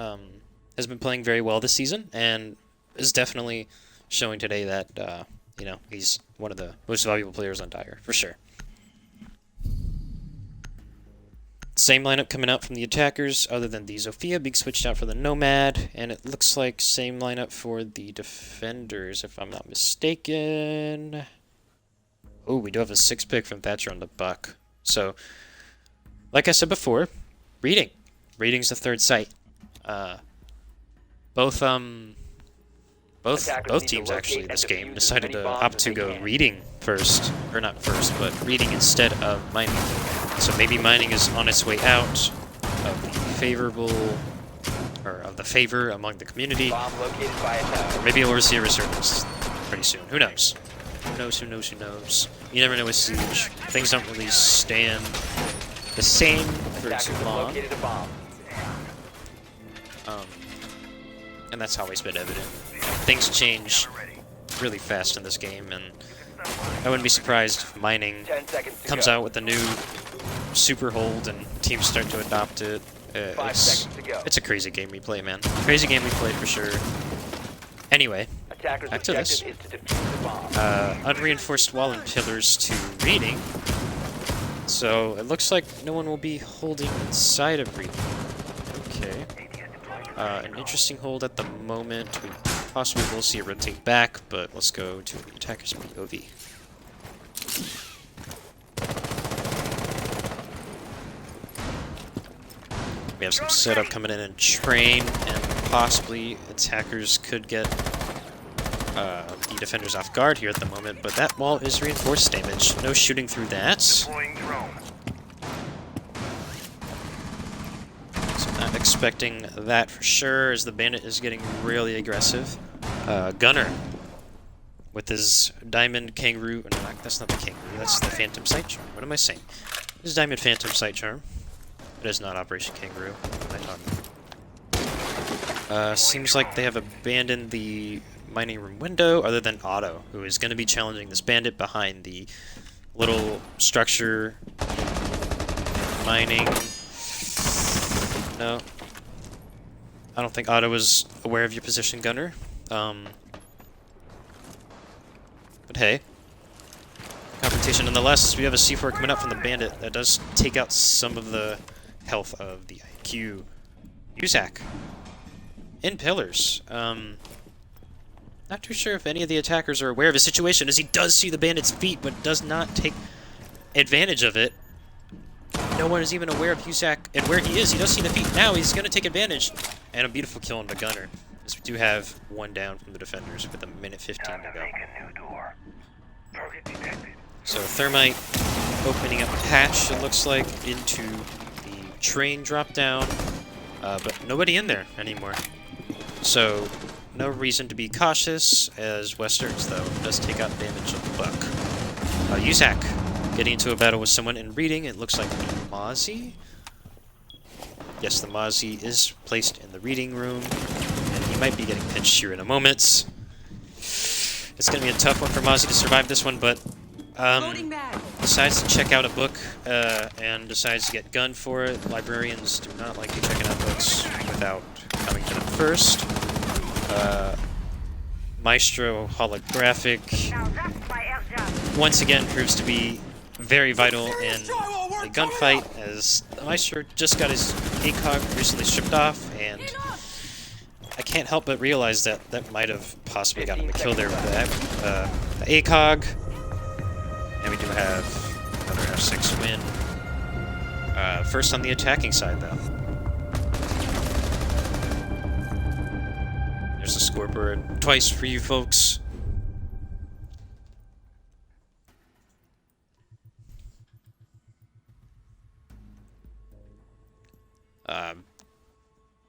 has been playing very well this season, and is definitely showing today that, you know, he's one of the most valuable players on Dire, for sure. Same lineup coming out from the attackers, other than the Zofia being switched out for the Nomad, and it looks like same lineup for the defenders, if I'm not mistaken. Oh, we do have a 6-pick from Thatcher on the Buck. So, like I said before, reading. Reading's the third site. Both teams actually this game decided to opt to go reading first, or not first, but reading instead of mining. So maybe mining is on its way out of the favorable, or of the favor among the community. Bomb located by attacker. Or maybe we'll see a resurgence pretty soon. Who knows? Who knows? Who knows? Who knows? You never know with Siege. Things don't really stand the same for Attackers too have long. located a bomb. And that's always been evident. Things change really fast in this game, and I wouldn't be surprised if mining 10 seconds to comes go. out with a new super hold and teams start to adopt it. 5 seconds to go. It's a crazy game we play, man. Crazy game we play for sure. Anyway, Attackers' Back to this. objective is to defuse the bomb. Unreinforced wall and pillars to reading. So it looks like no one will be holding inside of reading. Okay. An interesting hold at the moment. We possibly will see it rotate back, but let's go to the attacker's POV. We have some setup coming in and train, and possibly attackers could get the defenders off guard here at the moment, but that wall is reinforced damage. No shooting through that. So not expecting that for sure, as the bandit is getting really aggressive. Gunner with his diamond kangaroo. No, that's not the kangaroo, that's the phantom sight charm. What am I saying? His diamond phantom sight charm. It is not Operation Kangaroo. Seems like they have abandoned the mining room window, other than Otto, who is going to be challenging this bandit behind the little structure. Mining. No. I don't think Otto was aware of your position, Gunner. But hey. Confrontation nonetheless. We have a C4 coming up from the bandit that does take out some of the health of the IQ. Uzak. In pillars. Not too sure if any of the attackers are aware of his situation, as he does see the bandit's feet, but does not take advantage of it. No one is even aware of Uzak and where he is. He does see the feet now. He's going to take advantage. And a beautiful kill on the Gunner, as we do have one down from the defenders with a minute 15 to go. So Thermite opening up a hatch, it looks like, into the train drop down. But nobody in there anymore. So no reason to be cautious, as Westerns, though, does take out damage of the buck. Uzak getting into a battle with someone in reading. It looks like the Mozzie. Yes, the Mozzie is placed in the reading room, and he might be getting pinched here in a moment. It's going to be a tough one for Mozzie to survive this one, but decides to check out a book and decides to get gunned for it. Librarians do not like you checking out books without coming to them first. Maestro holographic once again proves to be very vital in the gunfight, as the Maestro just got his ACOG recently stripped off, and I can't help but realize that that might have possibly gotten him a kill there with the ACOG. And we do have another F6 win. First on the attacking side, though. There's a scoreboard twice for you folks.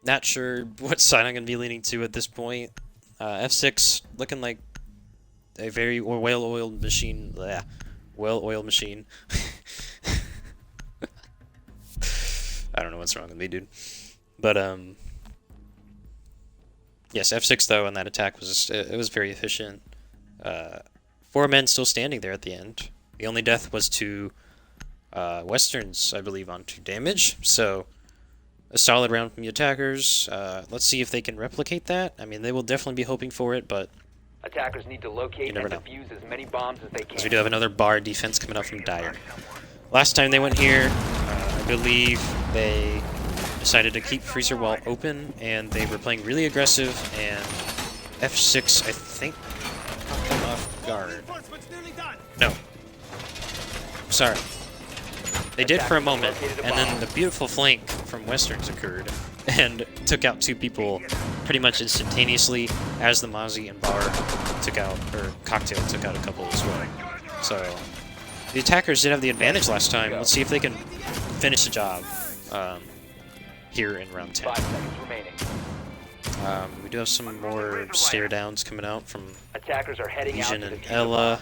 Not sure what side I'm going to be leaning to at this point. F6 looking like a very well-oiled machine. Bleh. Well-oiled machine. I don't know what's wrong with me, dude. But, yes, F6, though, on that attack was it was very efficient. 4 men still standing there at the end. The only death was to Westerns, I believe, on 2 damage. So, a solid round from the attackers. Let's see if they can replicate that. I mean, they will definitely be hoping for it, but attackers need to locate and defuse as many bombs as they can. Because we do have another bar defense coming up from Dyer. Last time they went here, I believe they decided to keep freezer wall open, and they were playing really aggressive, and F6, I think, caught them off guard. No. Sorry. They did for a moment, and then the beautiful flank from Westerns occurred, and took out 2 people pretty much instantaneously, as the Mozzie and Bar took out, or Cocktail took out a couple as well. So, the attackers did have the advantage last time. Let's see if they can finish the job here in round 10. 5 seconds remaining. We do have some more stare downs coming out from Attackers are heading out Legion to and defuse Ella.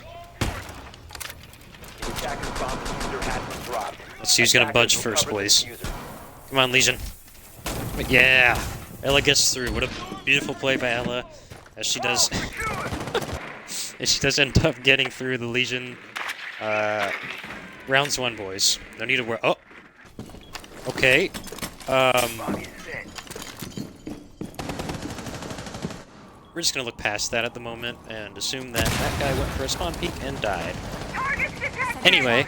the attacker's bomb diffuser has been dropped. Let's see who's gonna budge first, boys. Come on, Legion. Yeah! Ella gets through. What a beautiful play by Ella, as she does as she does end up getting through the Legion. Rounds 1, boys. No need to worry. Oh! Okay. we're just going to look past that at the moment and assume that that guy went for a spawn peek and died. Anyway,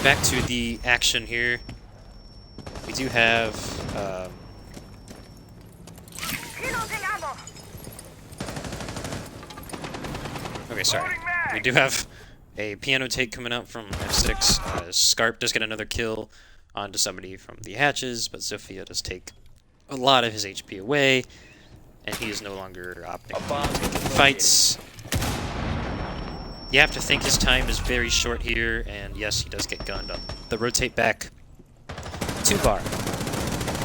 back to the action here. We do have... okay, sorry. We do have a piano take coming out from F6. Scarp does get another kill onto somebody from the hatches, but Sophia does take a lot of his HP away, and he is no longer opting to take fights. You have to think his time is very short here, and yes, he does get gunned on the rotate back to bar.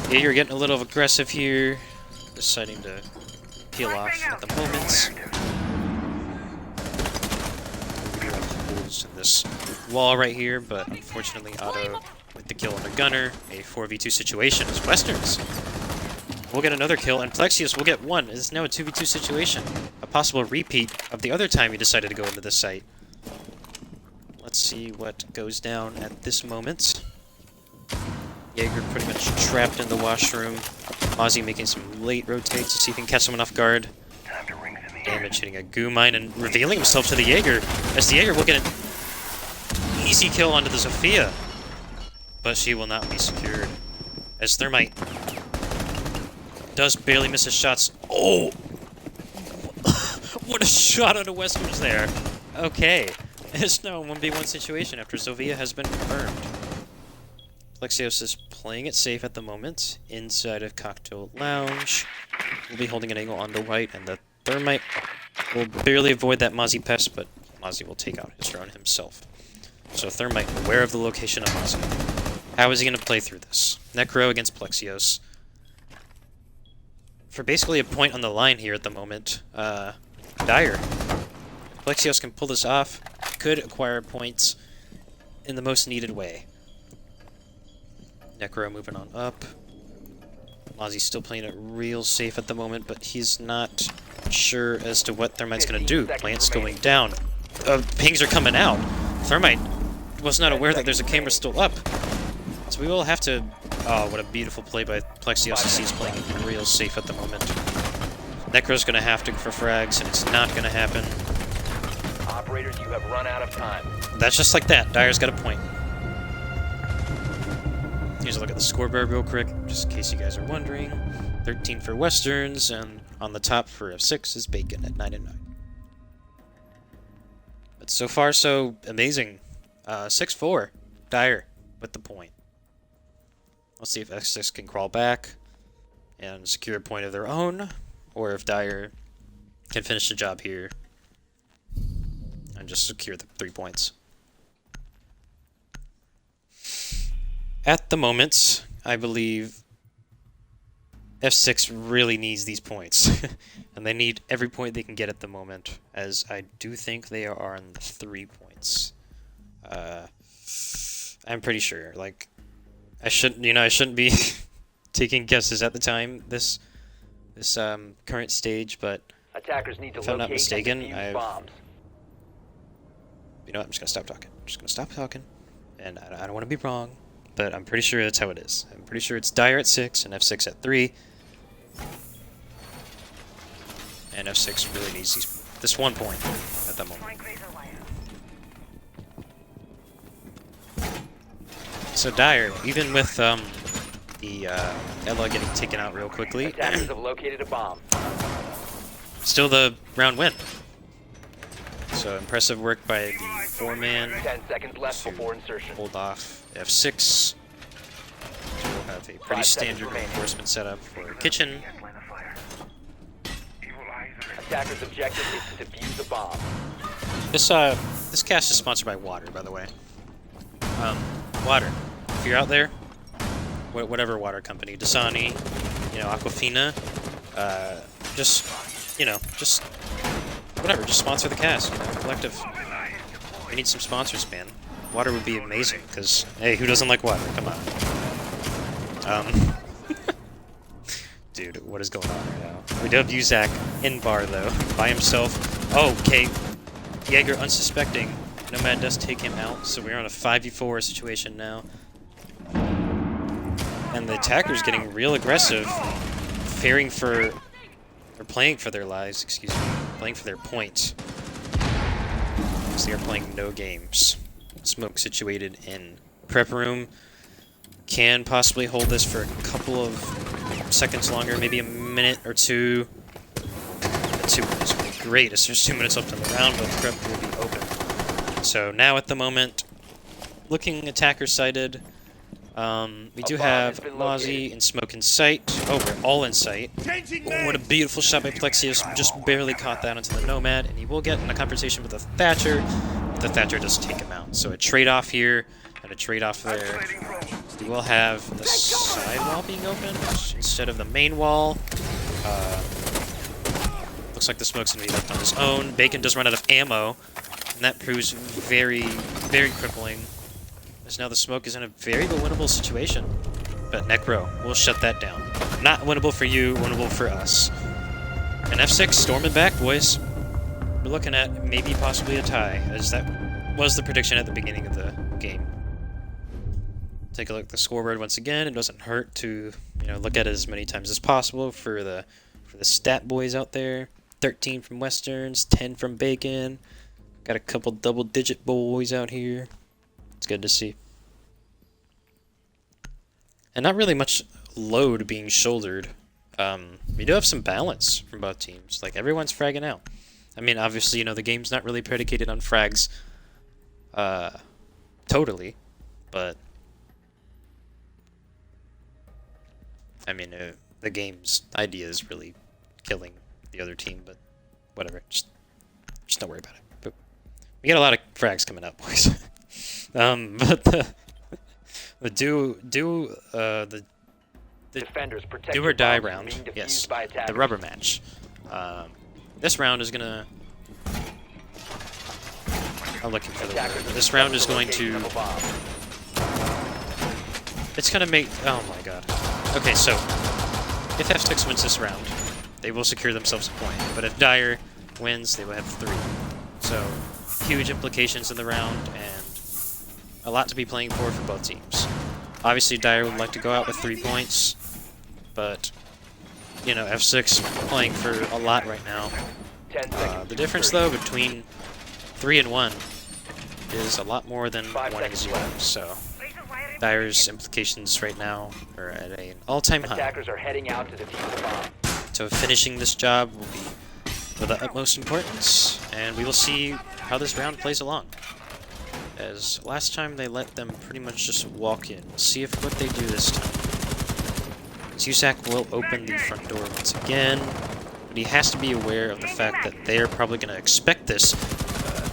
Yeah, you're getting a little aggressive here, deciding to peel off at the moment. We do have holes in this wall right here, but unfortunately Otto with the kill on the gunner, a 4v2 situation as Westerns we'll get another kill, and Plexios will get one. It's now a 2v2 situation. A possible repeat of the other time he decided to go into this site. Let's see what goes down at this moment. Jaeger pretty much trapped in the washroom. Ozzy making some late rotates to see if he can catch someone off guard. Damage hitting a goo mine and revealing himself to the Jaeger, as the Jaeger will get an easy kill onto the Sophia. But she will not be secured, as Thermite does barely miss his shots. Oh! What a shot out of Westerns there. Okay. It's now a 1v1 situation after Sophia has been confirmed. Plexios is playing it safe at the moment, inside of Cocktail Lounge. We'll be holding an angle on the white, and the Thermite will barely avoid that Mozzie pest, but Mozzie will take out his drone himself. So Thermite aware of the location of Mozzie. How is he going to play through this? Necro against Plexios. For basically a point on the line here at the moment, Dire. If Plexios can pull this off, could acquire points in the most needed way. Necro moving on up. Mozzie's still playing it real safe at the moment, but he's not sure as to what Thermite's going to do. Plant's going down. Pings are coming out. Thermite was not aware that there's a camera still up. So we will have to... Oh, what a beautiful play by Plexios as he's playing it real safe at the moment. Necro's going to have to go for frags, and it's not going to happen. Operators, you have run out of time. That's just like that. Dire's got a point. Here's a look at the scoreboard real quick, just in case you guys are wondering. 13 for Westerns, and on the top for F6 is Bacon at 9-9. But so far, so amazing. 6-4. Dire with the point. Let's see if F6 can crawl back and secure a point of their own, or if Dire can finish the job here and just secure the 3 points. At the moment, I believe F6 really needs these points. And they need every point they can get at the moment, as I do think they are on the 3 points. I'm pretty sure. Like, I shouldn't be taking guesses at the time, this current stage, but Attackers need to if I'm not locate mistaken, and defuse bombs. You know what, I'm just gonna stop talking. I'm just gonna stop talking. And I don't want to be wrong, but I'm pretty sure that's how it is. I'm pretty sure it's Dire at 6 and F6 at 3. And F6 really needs this 1 point at the moment. So Dire, even with the Ella getting taken out real quickly, Attackers have located a bomb. still the round win. So impressive work by the 4-man 10 seconds left to before insertion. hold off F6. We'll have a pretty 5 seconds standard remaining. reinforcement setup for kitchen. Attackers' objective is to defuse a bomb. This cast is sponsored by water, by the way. Water. If you're out there, whatever water company, Dasani, Aquafina, just whatever, just sponsor the cast, Collective. We need some sponsors, man. Water would be amazing, because, hey, who doesn't like water? Come on. Dude, what is going on right now? We do have Uzak in bar, though, by himself. Oh, okay. Jaeger unsuspecting. Nomad does take him out, so we're on a 5v4 situation now. And the attacker's getting real aggressive, fearing for They're playing for their lives, excuse me. Playing for their points. Because they are playing no games. Smoke situated in prep room. Can possibly hold this for a couple of seconds longer, maybe a minute or two. 2 minutes would be great, as there's 2 minutes left in the round, but prep will be open. So now at the moment, looking attacker sighted. We do have Mozzie and Smoke in sight. Oh, we're all in sight. Oh, what a beautiful shot by Plexius. Just barely caught that onto the Nomad, and he will get in a confrontation with the Thatcher. But the Thatcher does take him out. So a trade-off here and a trade-off there. We will have the side wall being opened instead of the main wall. Looks like the Smoke's going to be left on his own. Bacon does run out of ammo, and that proves very, very crippling. As now the Smoke is in a very winnable situation. But Necro will shut that down. Not winnable for you, winnable for us. And F6 storming back, boys. We're looking at maybe possibly a tie, as that was the prediction at the beginning of the game. Take a look at the scoreboard once again. It doesn't hurt to, look at it as many times as possible for the stat boys out there. 13 from Westerns, 10 from Bacon. Got a couple double-digit boys out here. It's good to see. And not really much load being shouldered. We do have some balance from both teams. Like, everyone's fragging out. I mean, obviously, the game's not really predicated on frags totally. But, I mean, the game's idea is really killing the other team, but whatever. Just don't worry about it. But we got a lot of frags coming up, boys. But the do or die round, yes, the rubber match. This round is gonna. I'm looking for the word. This round is going to. It's gonna make. Oh my god. Okay, so if F6 wins this round, they will secure themselves a point. But if Dire wins, they will have 3. So huge implications in the round, and a lot to be playing for both teams. Obviously, Dire would like to go out with 3 points, but, F6 playing for a lot right now. The difference, though, between 3 and 1 is a lot more than 1 and 0, so Dire's implications right now are at an all-time high. Attackers are heading out to defuse the bomb. So finishing this job will be of the utmost importance, and we will see how this round plays along. As last time they let them pretty much just walk in. We'll see what they do this time. Zusak will open the front door once again, but he has to be aware of the fact that they're probably going to expect this,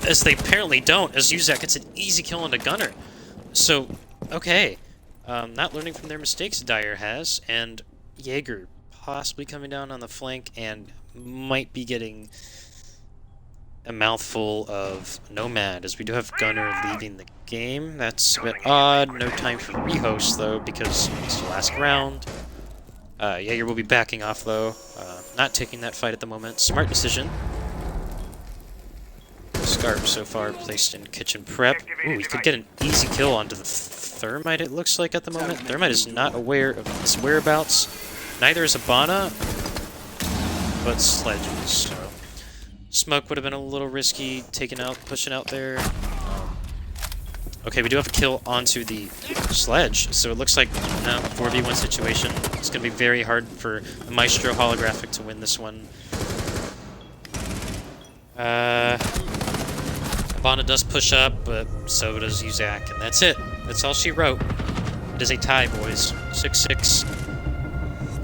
as they apparently don't, as Zusak gets an easy kill on the gunner. So, okay. Not learning from their mistakes, Dire has, and Jaeger possibly coming down on the flank and might be getting a mouthful of Nomad, as we do have Gunner leaving the game. That's a bit odd. No time for rehost, though, because it's the last round. Jaeger will be backing off, though. Not taking that fight at the moment. Smart decision. Scarp so far placed in kitchen prep. Ooh, we could get an easy kill onto the Thermite, it looks like, at the moment. Thermite is not aware of his whereabouts. Neither is Abana, but Sledges, so Smoke would have been a little risky, pushing out there. Okay, we do have a kill onto the Sledge, so it looks like a 4v1 situation. It's going to be very hard for the Maestro holographic to win this one. Abana does push up, but so does Uzak, and that's it. That's all she wrote. It is a tie, boys. 6-6.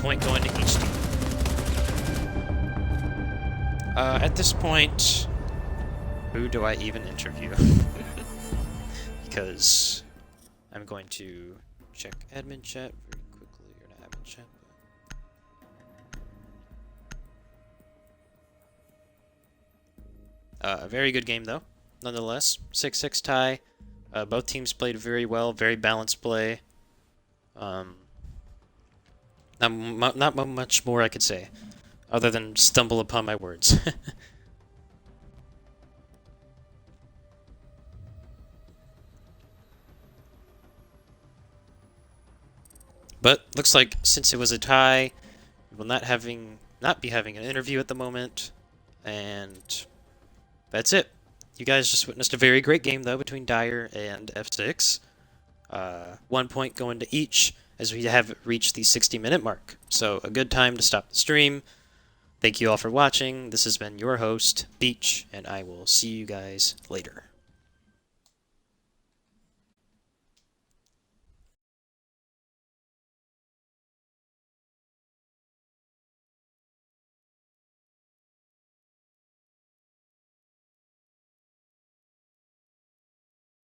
Point going to each team. At this point, who do I even interview? Because I'm going to check admin chat very quickly, or not admin chat. A very good game, though, nonetheless. 6-6 tie. Both teams played very well, very balanced play. Not much more I could say, other than stumble upon my words. But looks like since it was a tie, we will not having not be having an interview at the moment. And that's it. You guys just witnessed a very great game, though, between Dyer and F6. 1 point going to each as we have reached the 60-minute mark. So, a good time to stop the stream. Thank you all for watching. This has been your host, Beach, and I will see you guys later.